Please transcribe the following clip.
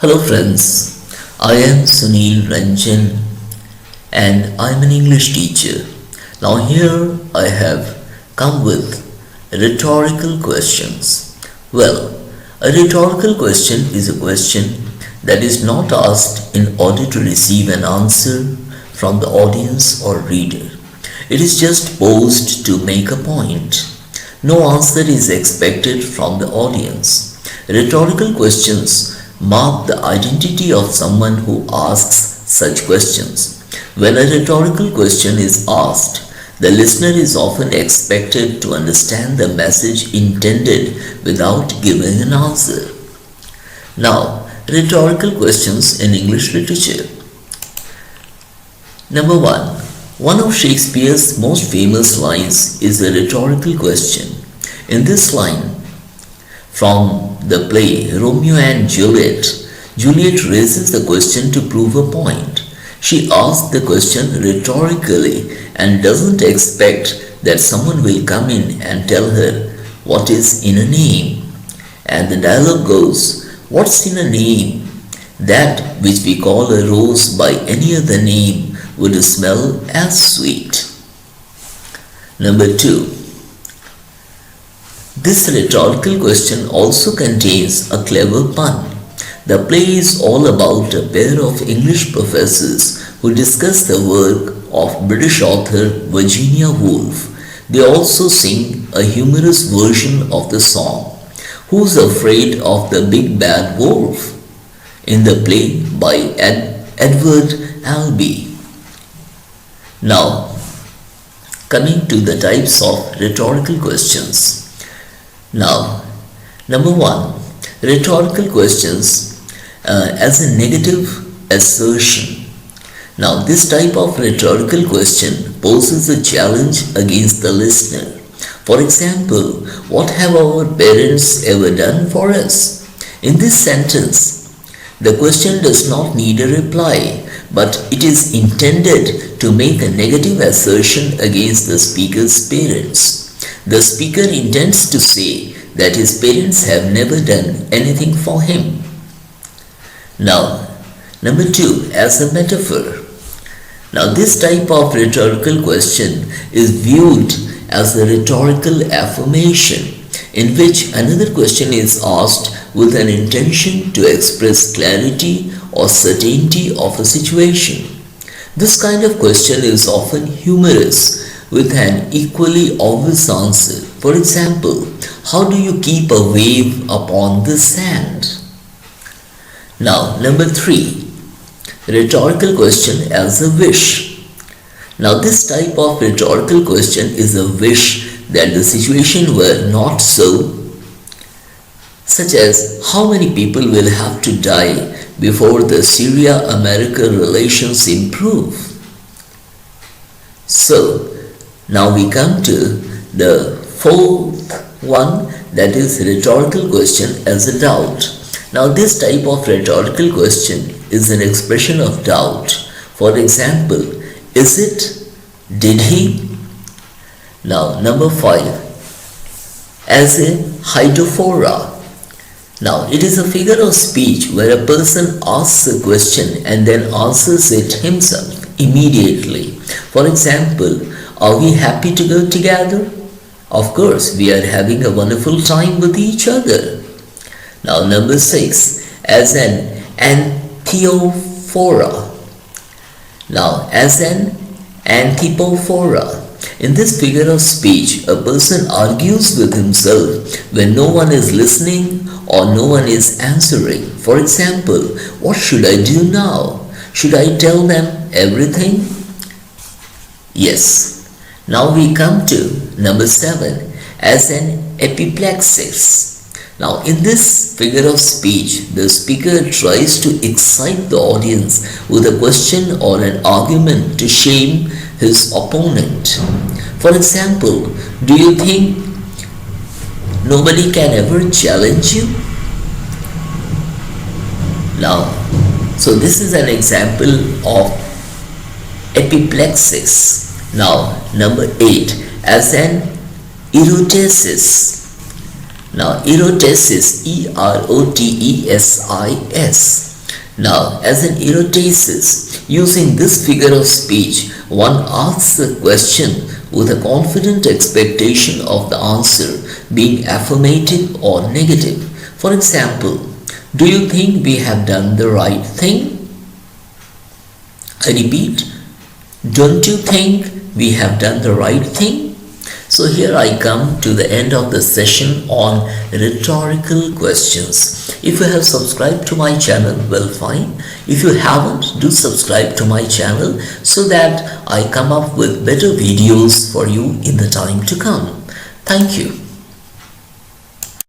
Hello friends, I am Sunil Ranjan and I am an English teacher. Now here I have come with rhetorical questions. Well, a rhetorical question is a question that is not asked in order to receive an answer from the audience or reader. It is just posed to make a point. No answer is expected from the audience. Rhetorical questions mark the identity of someone who asks such questions. When a rhetorical question is asked, the listener is often expected to understand the message intended without giving an answer. Now, rhetorical questions in English literature. Number 1. One of Shakespeare's most famous lines is a rhetorical question. In this line, from the play Romeo and Juliet, Juliet raises the question to prove a point. She asks the question rhetorically and doesn't expect that someone will come in and tell her what is in a name. And the dialogue goes, "What's in a name? That which we call a rose by any other name would smell as sweet." Number 2. This rhetorical question also contains a clever pun. The play is all about a pair of English professors who discuss the work of British author Virginia Woolf. They also sing a humorous version of the song, "Who's Afraid of the Big Bad Wolf?" in the play by Edward Albee. Now, coming to the types of rhetorical questions. Now, number 1, rhetorical questions as a negative assertion. Now, this type of rhetorical question poses a challenge against the listener. For example, what have our parents ever done for us? In this sentence, the question does not need a reply, but it is intended to make a negative assertion against the speaker's parents. The speaker intends to say that his parents have never done anything for him. Now, number 2, as a metaphor. Now, this type of rhetorical question is viewed as a rhetorical affirmation in which another question is asked with an intention to express clarity or certainty of a situation. This kind of question is often humorous with an equally obvious answer. For example, how do you keep a wave upon the sand? Now, number 3, rhetorical question as a wish. Now, this type of rhetorical question is a wish that the situation were not so, such as how many people will have to die before the Syria-America relations improve. So, now we come to the fourth one, that is rhetorical question as a doubt. Now, this type of rhetorical question is an expression of doubt. For example, is it? Did he? Now, number 5, as a hydrophora. Now, it is a figure of speech where a person asks a question and then answers it himself immediately. For example, are we happy to go together? Of course, we are having a wonderful time with each other. Now, number 6, as an antiphora. Now, as an antiphora. In this figure of speech, a person argues with himself when no one is listening or no one is answering. For example, what should I do now? Should I tell them everything? Yes. Now we come to number 7, as an epiplexis. Now, in this figure of speech, the speaker tries to excite the audience with a question or an argument to shame his opponent. For example, do you think nobody can ever challenge you? Now, so this is an example of epiplexis. Now, number 8, as an erotesis. Now, erotesis, E-R-O-T-E-S-I-S. Now, as an erotasis, using this figure of speech, one asks a question with a confident expectation of the answer being affirmative or negative. For example, do you think we have done the right thing? I repeat, don't you think we have done the right thing? So here I come to the end of the session on rhetorical questions. If you have subscribed to my channel, well fine. If you haven't, do subscribe to my channel so that I come up with better videos for you in the time to come. Thank you.